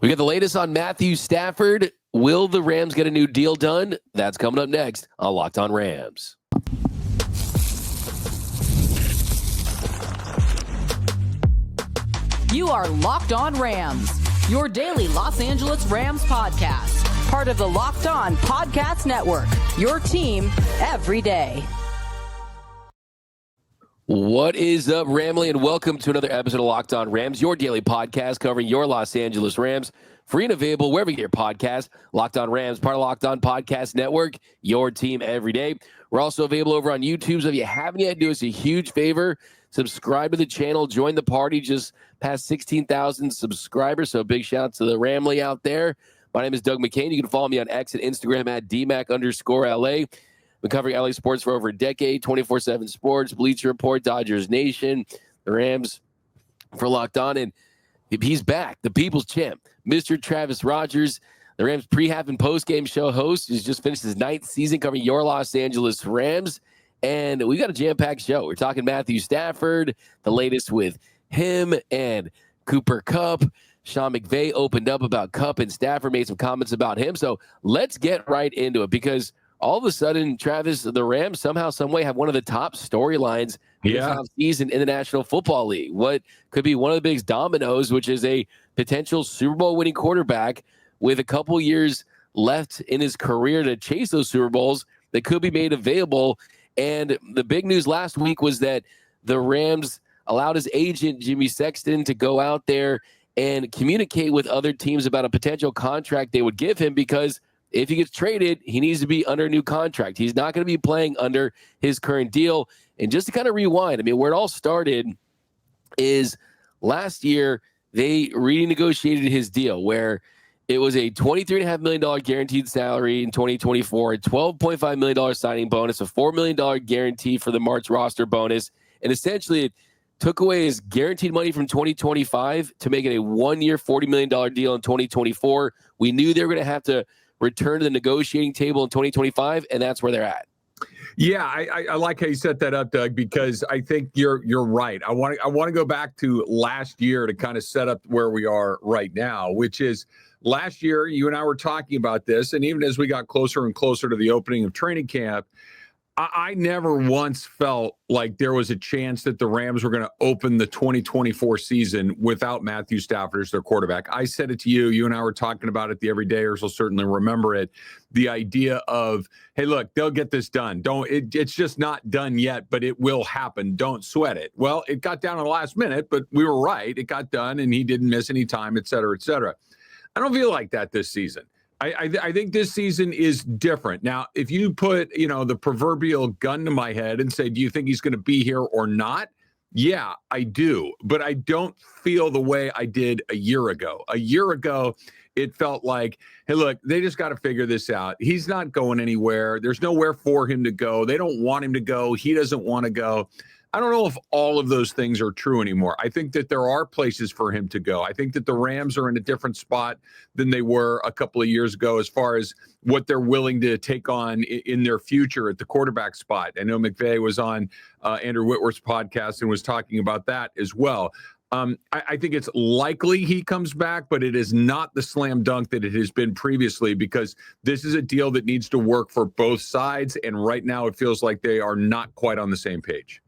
We got the latest on Matthew Stafford. Will the Rams get a new deal done? That's coming up next on Locked On Rams. You are Locked On Rams, your daily Los Angeles Rams podcast. Part of the Locked On Podcast Network, your team every day. What is up, Ramley, and welcome to another episode of Locked On Rams, your daily podcast covering your Los Angeles Rams. Free and available wherever you get your podcast. Locked On Rams, part of Locked On Podcast Network, your team every day. We're also available over on YouTube, so if you haven't yet, do us a huge favor. Subscribe to the channel. Join the party. Just past 16,000 subscribers, so big shout out to the Ramley out there. My name is Doug McCain. You can follow me on X and Instagram at DMAC_LA. Been covering LA sports for over a decade, 24/7 sports, Bleacher Report, Dodgers Nation, the Rams for Locked On. And he's back, the people's champ, Mr. Travis Rogers, the Rams pre-half and post-game show host. He's just finished his 9th season covering your Los Angeles Rams. And we got a jam-packed show. We're talking Matthew Stafford, the latest with him and Cooper Kupp. Sean McVay opened up about Kupp, and Stafford made some comments about him. So let's get right into it, because all of a sudden, Travis, the Rams somehow, some way have one of the top storylines this season in the National Football League. What could be one of the biggest dominoes, which is a potential Super Bowl winning quarterback with a couple years left in his career to chase those Super Bowls that could be made available. And the big news last week was that the Rams allowed his agent, Jimmy Sexton, to go out there and communicate with other teams about a potential contract they would give him, because if he gets traded, he needs to be under a new contract. He's not going to be playing under his current deal. And just to kind of rewind, I mean, where it all started is last year they renegotiated his deal, where it was a $23.5 million guaranteed salary in 2024, a $12.5 million signing bonus, a $4 million guarantee for the March roster bonus. And essentially it took away his guaranteed money from 2025 to make it a one-year, $40 million deal in 2024. We knew they were going to have to return to the negotiating table in 2025, and that's where they're at. Yeah, I like how you set that up, Doug, because I think you're right. I want to go back to last year to kind of set up where we are right now, which is last year you and I were talking about this, and even as we got closer and closer to the opening of training camp, I never once felt like there was a chance that the Rams were going to open the 2024 season without Matthew Stafford as their quarterback. I said it to you. You and I were talking about it. The everydayers will certainly remember it. The idea of, hey, look, they'll get this done. It's just not done yet, but it will happen. Don't sweat it. Well, it got down to the last minute, but we were right. It got done, and he didn't miss any time, et cetera, et cetera. I don't feel like that this season. I think this season is different. Now, if you put, the proverbial gun to my head and say, do you think he's going to be here or not? Yeah, I do. But I don't feel the way I did a year ago. A year ago, it felt like, hey, look, they just got to figure this out. He's not going anywhere. There's nowhere for him to go. They don't want him to go. He doesn't want to go. I don't know if all of those things are true anymore. I think that there are places for him to go. I think that the Rams are in a different spot than they were a couple of years ago as far as what they're willing to take on in their future at the quarterback spot. I know McVay was on Andrew Whitworth's podcast and was talking about that as well. I think it's likely he comes back, but it is not the slam dunk that it has been previously, because this is a deal that needs to work for both sides. And right now it feels like they are not quite on the same page.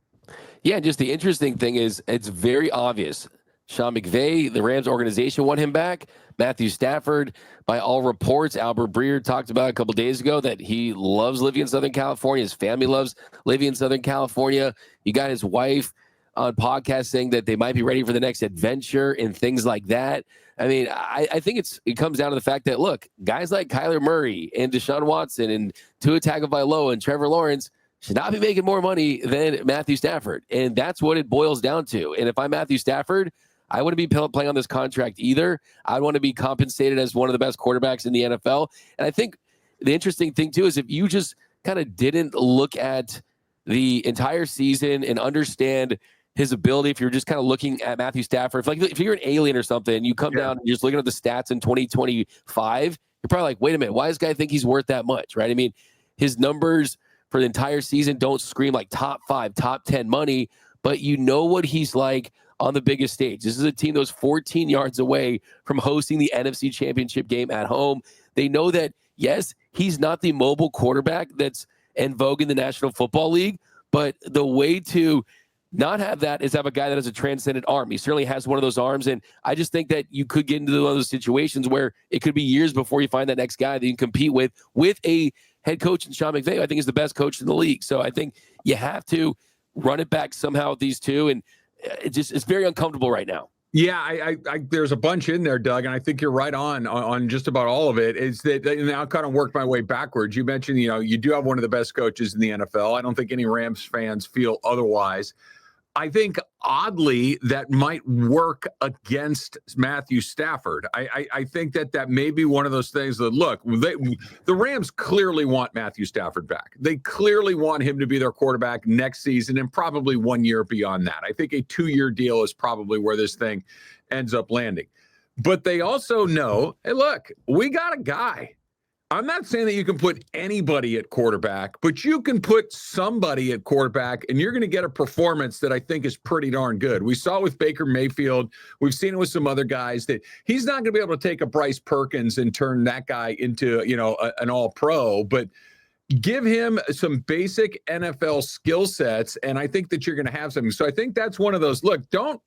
Yeah, just the interesting thing is it's very obvious. Sean McVay, the Rams organization, want him back. Matthew Stafford, by all reports, Albert Breer talked about a couple days ago that he loves living in Southern California. His family loves living in Southern California. You got his wife on podcast saying that they might be ready for the next adventure and things like that. I mean, I think it comes down to the fact that, look, guys like Kyler Murray and Deshaun Watson and Tua Tagovailoa and Trevor Lawrence should not be making more money than Matthew Stafford. And that's what it boils down to. And if I'm Matthew Stafford, I wouldn't be playing on this contract either. I want to be compensated as one of the best quarterbacks in the NFL. And I think the interesting thing, too, is if you just kind of didn't look at the entire season and understand his ability, if you're just kind of looking at Matthew Stafford, if you're an alien or something, and you come down and you're just looking at the stats in 2025, you're probably like, wait a minute, why does this guy think he's worth that much, right? I mean, his numbers for the entire season don't scream like top 5, top 10 money, but you know what he's like on the biggest stage. This is a team that was 14 yards away from hosting the NFC Championship game at home. They know that, yes, he's not the mobile quarterback that's in vogue in the National Football League, but the way to not have that is have a guy that has a transcendent arm. He certainly has one of those arms, and I just think that you could get into one of those situations where it could be years before you find that next guy that you can compete with a head coach in Sean McVay. I think is the best coach in the league. So I think you have to run it back somehow with these two, and it's very uncomfortable right now. Yeah, I there's a bunch in there, Doug, and I think you're right on just about all of it. Is that, and I'll kind of work my way backwards. You mentioned, you do have one of the best coaches in the NFL. I don't think any Rams fans feel otherwise. I think, oddly, that might work against Matthew Stafford. I think that may be one of those things that, look, the Rams clearly want Matthew Stafford back. They clearly want him to be their quarterback next season and probably 1 year beyond that. I think a 2-year deal is probably where this thing ends up landing. But they also know, hey, look, we got a guy. I'm not saying that you can put anybody at quarterback, but you can put somebody at quarterback, and you're going to get a performance that I think is pretty darn good. We saw it with Baker Mayfield. We've seen it with some other guys that he's not going to be able to take a Bryce Perkins and turn that guy into, an all-pro, but give him some basic NFL skill sets, and I think that you're going to have something. So I think that's one of those, look, don't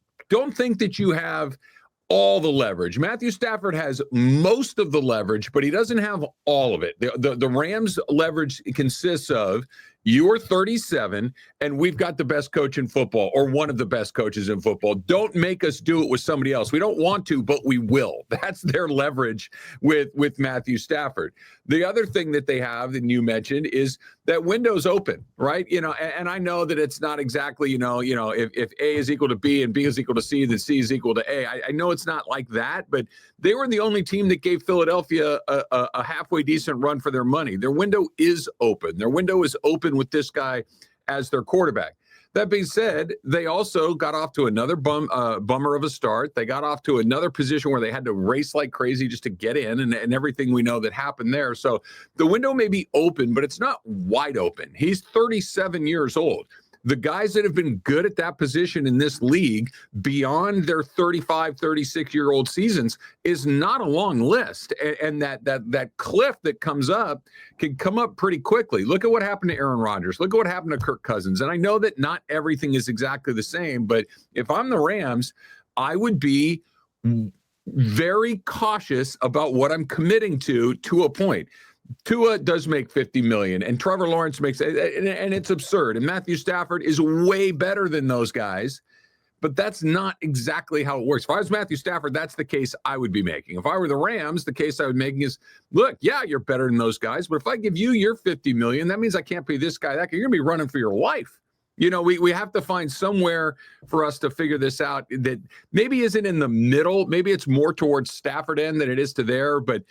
think that you have all the leverage. Matthew Stafford has most of the leverage, but he doesn't have all of it. The Rams' leverage consists of you're 37, and we've got the best coach in football, or one of the best coaches in football. Don't make us do it with somebody else. We don't want to, but we will. That's their leverage with Matthew Stafford. The other thing that they have, and you mentioned, is that window's open, right? And I know that it's not exactly, if A is equal to B and B is equal to C, then C is equal to A. I know it's not like that, but they were the only team that gave Philadelphia a halfway decent run for their money. Their window is open. Their window is open with this guy as their quarterback. That being said, they also got off to another bummer of a start. They got off to another position where they had to race like crazy just to get in, and everything we know that happened there. So the window may be open, but it's not wide open. He's 37 years old. The guys that have been good at that position in this league beyond their 35, 36-year-old seasons is not a long list. And that cliff that comes up can come up pretty quickly. Look at what happened to Aaron Rodgers. Look at what happened to Kirk Cousins. And I know that not everything is exactly the same, but if I'm the Rams, I would be very cautious about what I'm committing to a point. Tua does make $50 million, and Trevor Lawrence makes, and it's absurd. And Matthew Stafford is way better than those guys, but that's not exactly how it works. If I was Matthew Stafford, that's the case I would be making. If I were the Rams, the case I would be making is, look, yeah, you're better than those guys, but if I give you your $50 million, that means I can't pay this guy that. You're going to be running for your life. We have to find somewhere for us to figure this out that maybe isn't in the middle. Maybe it's more towards Stafford end than it is to there, but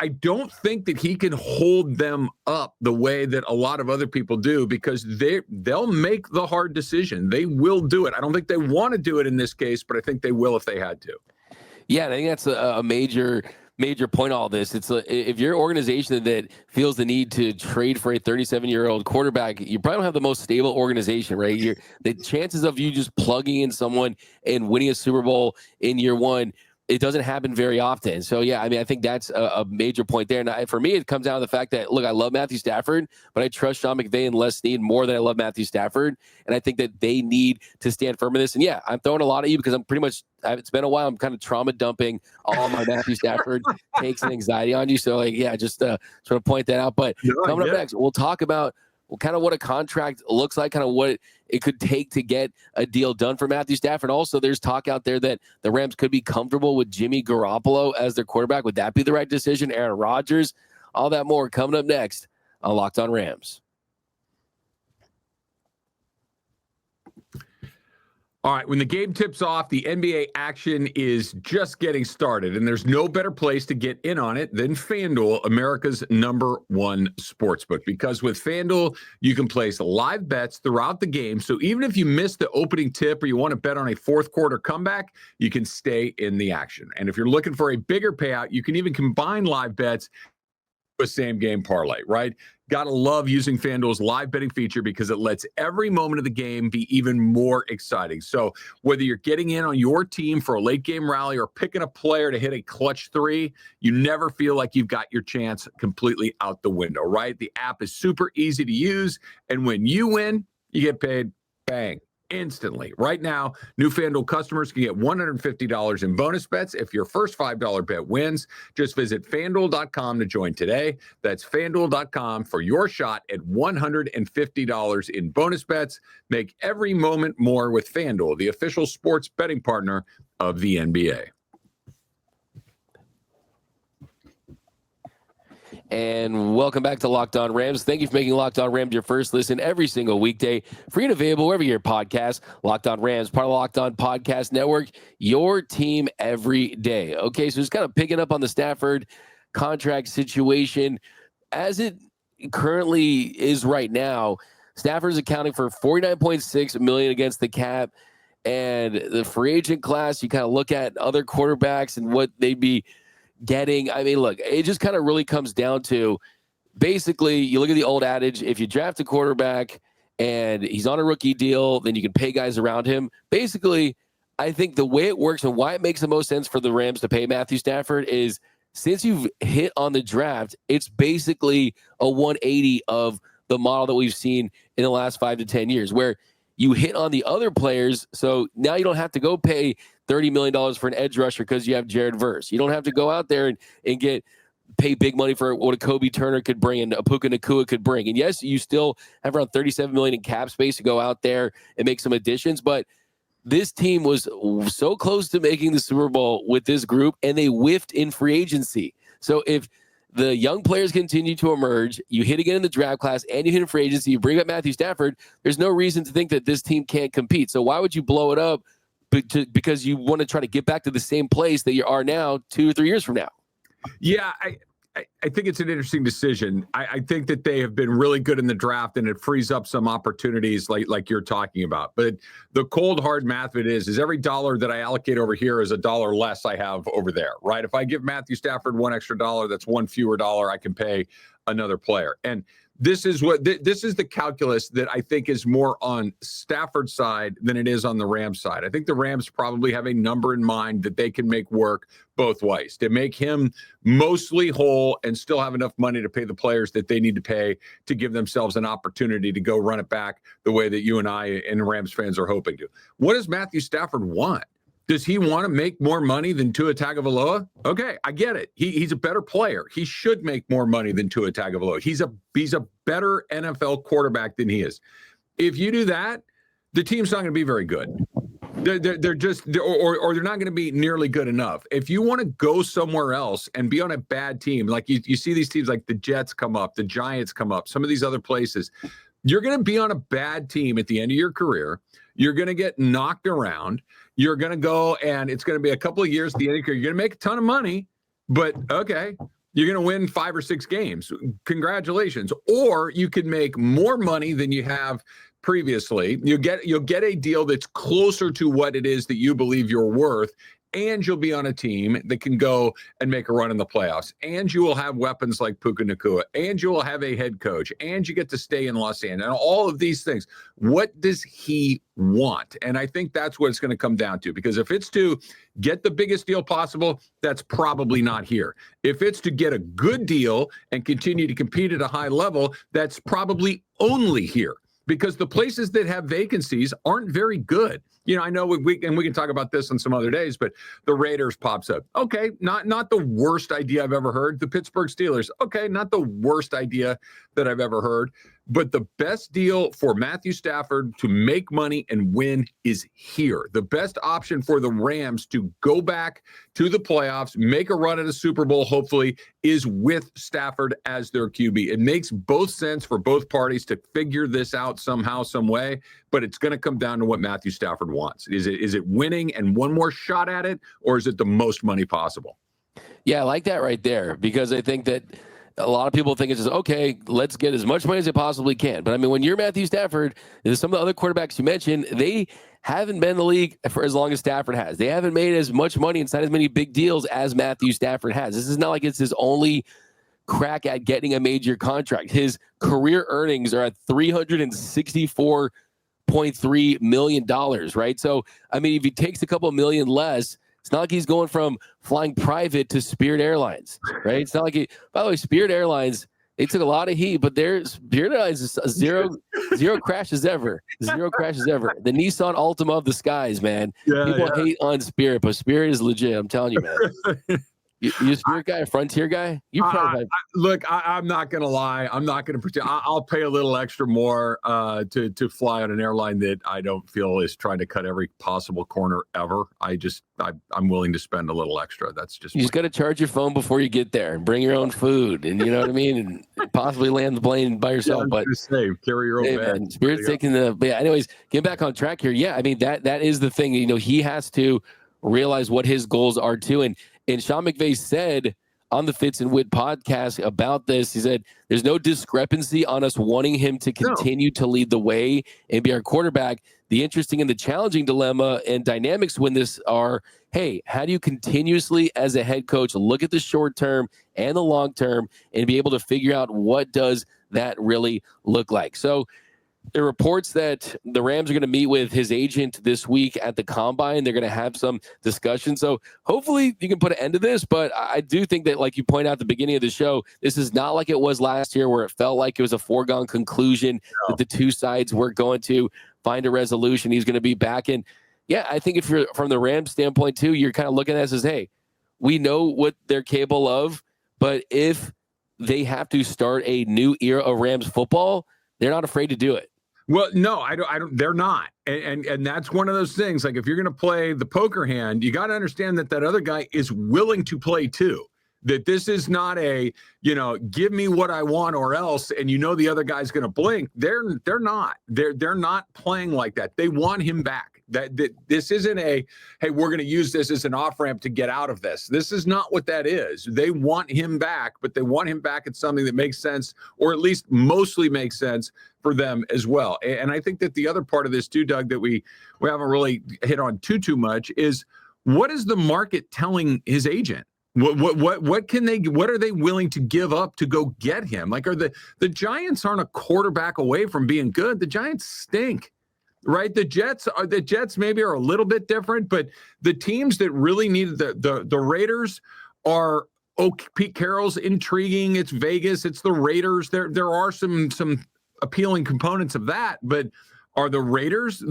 I don't think that he can hold them up the way that a lot of other people do, because they'll make the hard decision. They will do it. I don't think they want to do it in this case, but I think they will if they had to. Yeah, I think that's a major point of all this. It's if you're an organization that feels the need to trade for a 37-year-old quarterback, you probably don't have the most stable organization, right? The chances of you just plugging in someone and winning a Super Bowl in year one, it doesn't happen very often. So, yeah, I think that's a major point there. And for me, it comes down to the fact that, look, I love Matthew Stafford, but I trust Sean McVay and Les Snead more than I love Matthew Stafford. And I think that they need to stand firm in this. And, yeah, I'm throwing a lot at you because it's been a while. I'm kind of trauma dumping all my Matthew Stafford takes and anxiety on you. So, just sort of point that out. But coming up next, we'll talk about kind of what a contract looks like, kind of what it could take to get a deal done for Matthew Stafford. Also, there's talk out there that the Rams could be comfortable with Jimmy Garoppolo as their quarterback. Would that be the right decision? Aaron Rodgers, all that more coming up next on Locked On Rams. All right, when the game tips off, the NBA action is just getting started, and there's no better place to get in on it than FanDuel, America's #1 sportsbook. Because with FanDuel, you can place live bets throughout the game, so even if you miss the opening tip or you want to bet on a fourth quarter comeback, you can stay in the action. And if you're looking for a bigger payout, you can even combine live bets with same game parlay, right? Gotta love using FanDuel's live betting feature because it lets every moment of the game be even more exciting. So whether you're getting in on your team for a late game rally or picking a player to hit a clutch three, you never feel like you've got your chance completely out the window, right? The app is super easy to use, and when you win, you get paid, bang, instantly. Right now, new FanDuel customers can get $150 in bonus bets if your first $5 bet wins. Just visit FanDuel.com to join today. That's FanDuel.com for your shot at $150 in bonus bets. Make every moment more with FanDuel, the official sports betting partner of the NBA. And welcome back to Locked On Rams. Thank you for making Locked On Rams your first listen every single weekday. Free and available wherever your podcast. Locked On Rams, part of the Locked On Podcast Network. Your team every day. Okay, so just kind of picking up on the Stafford contract situation. As it currently is right now, Stafford is accounting for $49.6 million against the cap. And the free agent class, you kind of look at other quarterbacks and what they'd be getting. I mean, look, it just kind of really comes down to basically you look at the old adage, if you draft a quarterback and he's on a rookie deal, then you can pay guys around him. Basically, I think the way it works and why it makes the most sense for the Rams to pay Matthew Stafford is since you've hit on the draft, it's basically a 180 of the model that we've seen in the last 5 to 10 years where you hit on the other players. So now you don't have to go pay $30 million for an edge rusher because you have Jared Verse. You don't have to go out there and pay big money for what a Kobe Turner could bring and a Puka Nacua could bring. And yes, you still have around $37 million in cap space to go out there and make some additions. But this team was so close to making the Super Bowl with this group, and they whiffed in free agency. So if the young players continue to emerge, you hit again in the draft class, and you hit in free agency, you bring up Matthew Stafford, there's no reason to think that this team can't compete. So why would you blow it up because you want to try to get back to the same place that you are now 2 or 3 years from now? Yeah, I think it's an interesting decision. I think that they have been really good in the draft, and it frees up some opportunities like you're talking about. But the cold, hard math of it is every dollar that I allocate over here is a dollar less I have over there, right? If I give Matthew Stafford $1 extra, that's one fewer dollar I can pay another player. And this is the calculus that I think is more on Stafford's side than it is on the Rams side. I think the Rams probably have a number in mind that they can make work both ways to make him mostly whole and still have enough money to pay the players that they need to pay to give themselves an opportunity to go run it back the way that you and I and Rams fans are hoping to. What does Matthew Stafford want? Does he want to make more money than Tua Tagovailoa? Okay, I get it. He's a better player. He should make more money than Tua Tagovailoa. He's a better NFL quarterback than he is. If you do that, the team's not going to be very good. They're not going to be nearly good enough. If you want to go somewhere else and be on a bad team, like you see these teams like the Jets come up, the Giants come up, some of these other places, you're going to be on a bad team at the end of your career. You're going to get knocked around. You're going to go, and it's going to be a couple of years at the end of your career. You're going to make a ton of money, but okay, you're going to win 5 or 6 games. Congratulations. Or you could make more money than you have previously. You'll get a deal that's closer to what it is that you believe you're worth, and you'll be on a team that can go and make a run in the playoffs. And you will have weapons like Puka Nacua, and you will have a head coach, and you get to stay in Los Angeles, and all of these things. What does he want? And I think that's what it's going to come down to, because if it's to get the biggest deal possible, that's probably not here. If it's to get a good deal and continue to compete at a high level, that's probably only here, because the places that have vacancies aren't very good. You know, I know we can talk about this on some other days, but the Raiders pops up. Okay, not the worst idea I've ever heard. The Pittsburgh Steelers. Okay, not the worst idea that I've ever heard. But the best deal for Matthew Stafford to make money and win is here. The best option for the Rams to go back to the playoffs, make a run at a Super Bowl, hopefully, is with Stafford as their QB. It makes both sense for both parties to figure this out somehow, some way, but it's going to come down to what Matthew Stafford wants. Is it winning and one more shot at it, or is it the most money possible? Yeah, I like that right there, because I think that a lot of people think it's just, okay, let's get as much money as they possibly can. But I mean, when you're Matthew Stafford, and some of the other quarterbacks you mentioned, they haven't been in the league for as long as Stafford has. They haven't made as much money and signed as many big deals as Matthew Stafford has. This is not like it's his only crack at getting a major contract. His career earnings are at $364.3 million, right? So, I mean, if he takes a couple million less, it's not like he's going from flying private to Spirit Airlines, right? It's not like by the way, Spirit Airlines, they took a lot of heat, but their Spirit Airlines is zero crashes ever. Zero crashes ever. The Nissan Altima of the skies, man. People hate on Spirit, but Spirit is legit. I'm telling you, man. You a Spirit guy, a Frontier guy? You probably look. I'm not gonna lie. I'm not gonna pretend. I'll pay a little extra more to fly on an airline that I don't feel is trying to cut every possible corner ever. I'm willing to spend a little extra. That's just you just got to charge your phone before you get there and bring your own food, and you know what I mean, and possibly land the plane by yourself. But carry your own bag. Man, Spirit's taking the. But yeah, anyways, get back on track here. Yeah, I mean that is the thing. You know, he has to realize what his goals are too, and Sean McVay said on the Fitz and Wit podcast about this, he said, there's no discrepancy on us wanting him to continue to lead the way and be our quarterback. The interesting and the challenging dilemma and dynamics when this are, hey, how do you continuously as a head coach look at the short term and the long term and be able to figure out what does that really look like? So there are reports that the Rams are going to meet with his agent this week at the Combine. They're going to have some discussion. So hopefully you can put an end to this. But I do think that, like you pointed out at the beginning of the show, this is not like it was last year where it felt like it was a foregone conclusion that the two sides were going to find a resolution. He's going to be back. And yeah, I think if you're from the Rams standpoint too, you're kind of looking at this as, hey, we know what they're capable of. But if they have to start a new era of Rams football, they're not afraid to do it. Well, no, I don't. They're not, and that's one of those things. Like if you're going to play the poker hand, you got to understand that other guy is willing to play too. That this is not a, give me what I want or else, and the other guy's going to blink. They're not. They're not playing like that. They want him back. That this isn't a, hey, we're going to use this as an off-ramp to get out of this. This is not what that is. They want him back, but they want him back at something that makes sense, or at least mostly makes sense for them as well. And I think that the other part of this too, Doug, that we haven't really hit on too much is, what is the market telling his agent? What are they willing to give up to go get him? Like, are the Giants aren't a quarterback away from being good. The Giants stink. Right, the Jets maybe are a little bit different, but the teams that really need the Raiders are. Oh, Pete Carroll's intriguing. It's Vegas. It's the Raiders. There are some appealing components of that, but are the Raiders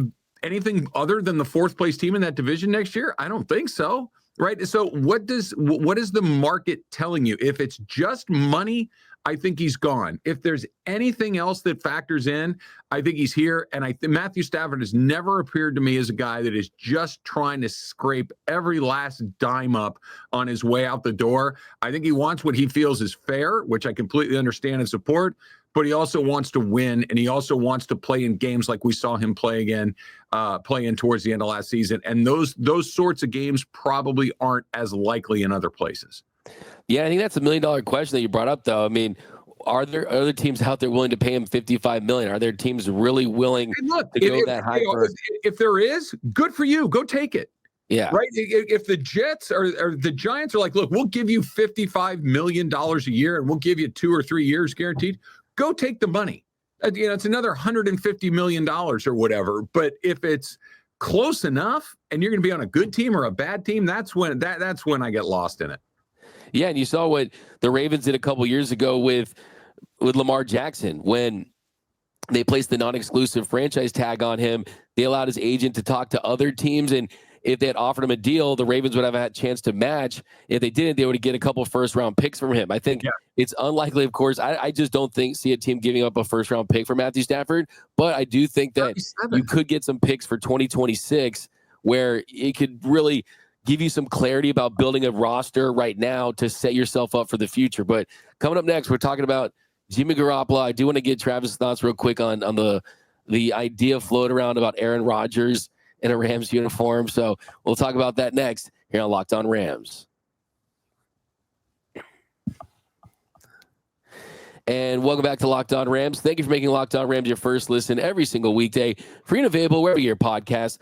anything other than the fourth place team in that division next year? I don't think so. Right. So what is the market telling you? If it's just money, I think he's gone. If there's anything else that factors in, I think he's here. And I think Matthew Stafford has never appeared to me as a guy that is just trying to scrape every last dime up on his way out the door. I think he wants what he feels is fair, which I completely understand and support. But he also wants to win, and he also wants to play in games like we saw him play in towards the end of last season. And those sorts of games probably aren't as likely in other places. Yeah, I think that's $1 million question that you brought up, though. I mean, are there other teams out there willing to pay him $55 million? Are there teams really willing to go that high? If there is, good for you. Go take it. Yeah. Right. If the Jets or the Giants are like, look, we'll give you $55 million a year and we'll give you 2 or 3 years guaranteed, go take the money. It's another $150 million or whatever. But if it's close enough and you're going to be on a good team or a bad team, that's when I get lost in it. Yeah, and you saw what the Ravens did a couple years ago with Lamar Jackson when they placed the non-exclusive franchise tag on him. They allowed his agent to talk to other teams, and if they had offered him a deal, the Ravens would have had a chance to match. If they didn't, they would get a couple first-round picks from him. I think it's unlikely, of course. I just don't see a team giving up a first-round pick for Matthew Stafford, but I do think that 37. You could get some picks for 2026 where it could really – give you some clarity about building a roster right now to set yourself up for the future. But coming up next, we're talking about Jimmy Garoppolo. I do want to get Travis' thoughts real quick on the idea floated around about Aaron Rodgers in a Rams uniform. So we'll talk about that next here on Locked On Rams. And welcome back to Locked On Rams. Thank you for making Locked On Rams your first listen every single weekday. Free and available wherever you get your podcast.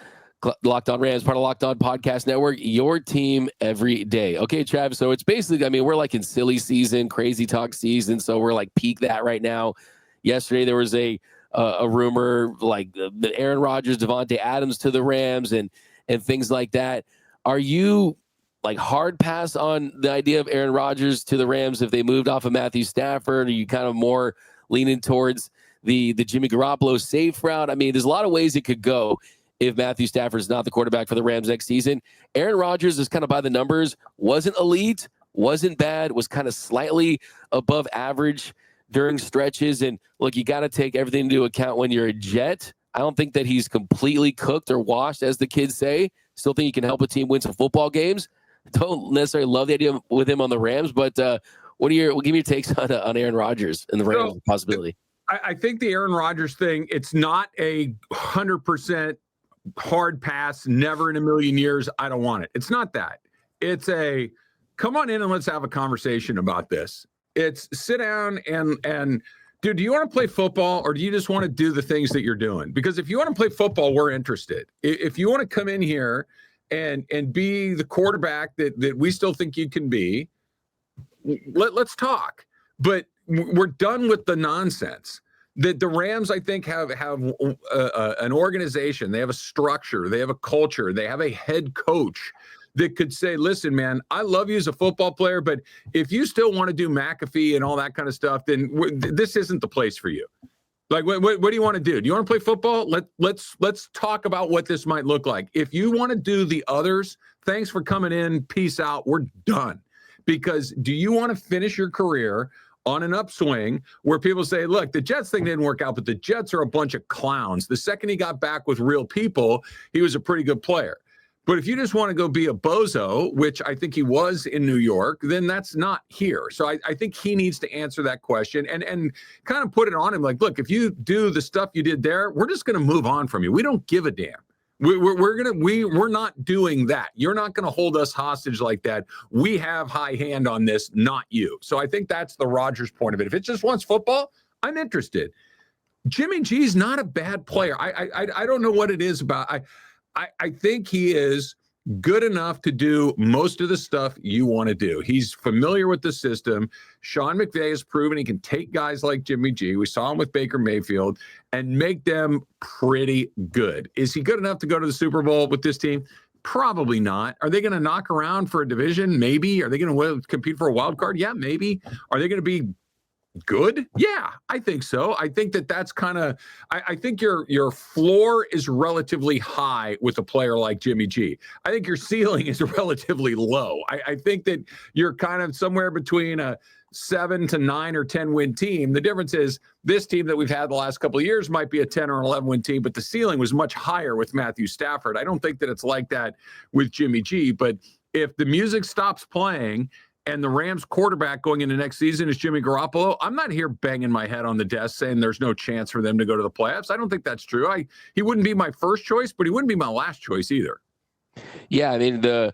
Locked On Rams, part of Locked On Podcast Network, your team every day. Okay, Travis, so it's basically, I mean, we're like in silly season, crazy talk season, so we're like peak that right now. Yesterday, there was a rumor like the Aaron Rodgers, Devontae Adams to the Rams and things like that. Are you like hard pass on the idea of Aaron Rodgers to the Rams if they moved off of Matthew Stafford? Are you kind of more leaning towards the Jimmy Garoppolo safe route? I mean, there's a lot of ways it could go if Matthew Stafford is not the quarterback for the Rams next season. Aaron Rodgers is kind of by the numbers, wasn't elite, wasn't bad, was kind of slightly above average during stretches. And look, you got to take everything into account when you're a Jet. I don't think that he's completely cooked or washed, as the kids say. Still think he can help a team win some football games. Don't necessarily love the idea with him on the Rams, but give me your takes on Aaron Rodgers and the Rams possibility. I think the Aaron Rodgers thing, it's not a 100% hard pass, never in a million years, I don't want it. It's not that. It's a come on in and let's have a conversation about this. It's sit down and dude, do you want to play football or do you just want to do the things that you're doing? Because if you want to play football, we're interested. If you want to come in here and be the quarterback that we still think you can be, let's talk. But we're done with the nonsense. The Rams, I think, have an organization. They have a structure. They have a culture. They have a head coach that could say, listen, man, I love you as a football player, but if you still want to do McAfee and all that kind of stuff, then this isn't the place for you. Like, what do you want to do? Do you want to play football? Let's talk about what this might look like. If you want to do the others, thanks for coming in. Peace out. We're done. Because do you want to finish your career on an upswing where people say, look, the Jets thing didn't work out, but the Jets are a bunch of clowns. The second he got back with real people, he was a pretty good player. But if you just want to go be a bozo, which I think he was in New York, then that's not here. So I think he needs to answer that question and kind of put it on him. Like, look, if you do the stuff you did there, we're just going to move on from you. We don't give a damn. We're not doing that. You're not going to hold us hostage like that. We have high hand on this, not you. So I think that's the Rodgers point of it. If it just wants football, I'm interested. Jimmy G's not a bad player. I don't know what it is about. I think he is good enough to do most of the stuff you want to do. He's familiar with the system. Sean McVay has proven he can take guys like Jimmy G. We saw him with Baker Mayfield and make them pretty good. Is he good enough to go to the Super Bowl with this team? Probably not. Are they going to knock around for a division? Maybe. Are they going to compete for a wild card? Yeah, maybe. Are they going to be good? Yeah, I think so. I think that's kind of, I think your floor is relatively high with a player like Jimmy G. I think your ceiling is relatively low. I think that you're kind of somewhere between a 7 to 9 or 10 win team. The difference is this team that we've had the last couple of years might be a 10 or 11 win team, but the ceiling was much higher with Matthew Stafford. I don't think that it's like that with Jimmy G, but if the music stops playing and the Rams quarterback going into next season is Jimmy Garoppolo, I'm not here banging my head on the desk saying there's no chance for them to go to the playoffs. I don't think that's true. He wouldn't be my first choice, but he wouldn't be my last choice either. Yeah, I mean, the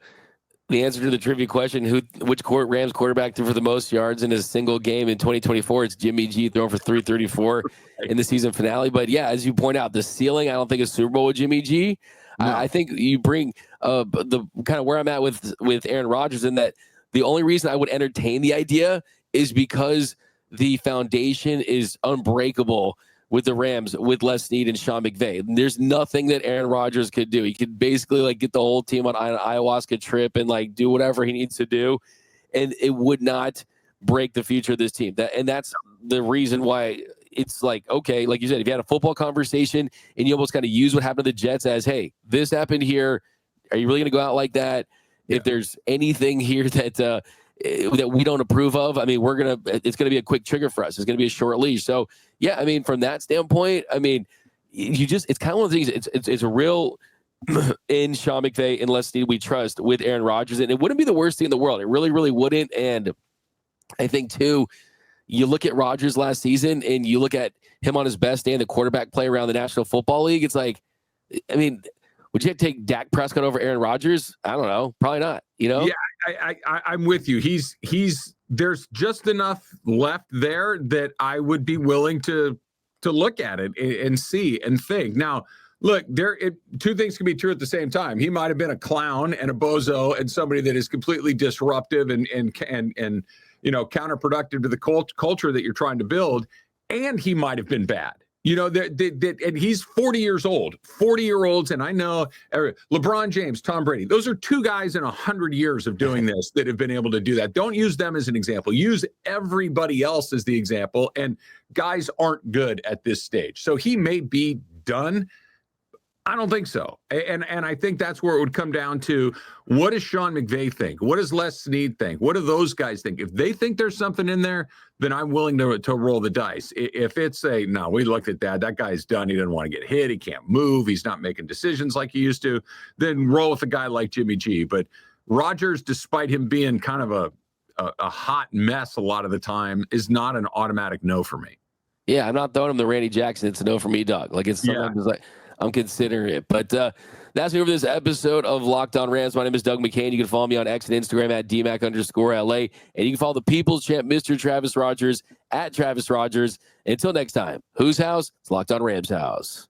answer to the trivia question, which Rams quarterback threw for the most yards in a single game in 2024, it's Jimmy G throwing for 334 in the season finale. But yeah, as you point out, the ceiling, I don't think is Super Bowl with Jimmy G. No. I think you bring the kind of where I'm at with Aaron Rodgers in that the only reason I would entertain the idea is because the foundation is unbreakable with the Rams, with Les Snead and Sean McVay. There's nothing that Aaron Rodgers could do. He could basically like get the whole team on an ayahuasca trip and like do whatever he needs to do, and it would not break the future of this team. That's the reason why it's like, okay, like you said, if you had a football conversation and you almost kind of use what happened to the Jets as, hey, this happened here. Are you really going to go out like that? Yeah. If there's anything here that we don't approve of, I mean, it's going to be a quick trigger for us. It's going to be a short leash. So yeah, I mean, from that standpoint, I mean, it's kind of one of the things, it's a real in Sean McVay and Les Snead we trust with Aaron Rodgers. And it wouldn't be the worst thing in the world. It really, really wouldn't. And I think too, you look at Rodgers last season and you look at him on his best day and the quarterback play around the National Football League. It's like, I mean, would you have to take Dak Prescott over Aaron Rodgers? I don't know. Probably not, you know? Yeah, I'm with you. There's just enough left there that I would be willing to look at it and see and think. Now, Look, two things can be true at the same time. He might have been a clown and a bozo and somebody that is completely disruptive and counterproductive to the culture that you're trying to build, and he might have been bad. And he's 40 years old, 40-year-olds. And I know LeBron James, Tom Brady, those are two guys in 100 years of doing this that have been able to do that. Don't use them as an example. Use everybody else as the example. And guys aren't good at this stage. So he may be done. I don't think so. And I think that's where it would come down to, what does Sean McVay think? What does Les Snead think? What do those guys think? If they think there's something in there, then I'm willing to roll the dice. If it's no, we looked at that guy's done. He doesn't want to get hit. He can't move. He's not making decisions like he used to. Then roll with a guy like Jimmy G. But Rodgers, despite him being kind of a hot mess a lot of the time, is not an automatic no for me. Yeah, I'm not throwing him the Randy Jackson. It's a no for me, dog. Like, it's sometimes like, I'm considering it. But that's me for this episode of Locked On Rams. My name is Doug McCain. You can follow me on X and Instagram at DMAC_LA. And you can follow the People's Champ, Mr. Travis Rogers, at Travis Rogers. Until next time, whose house? It's Locked On Rams house.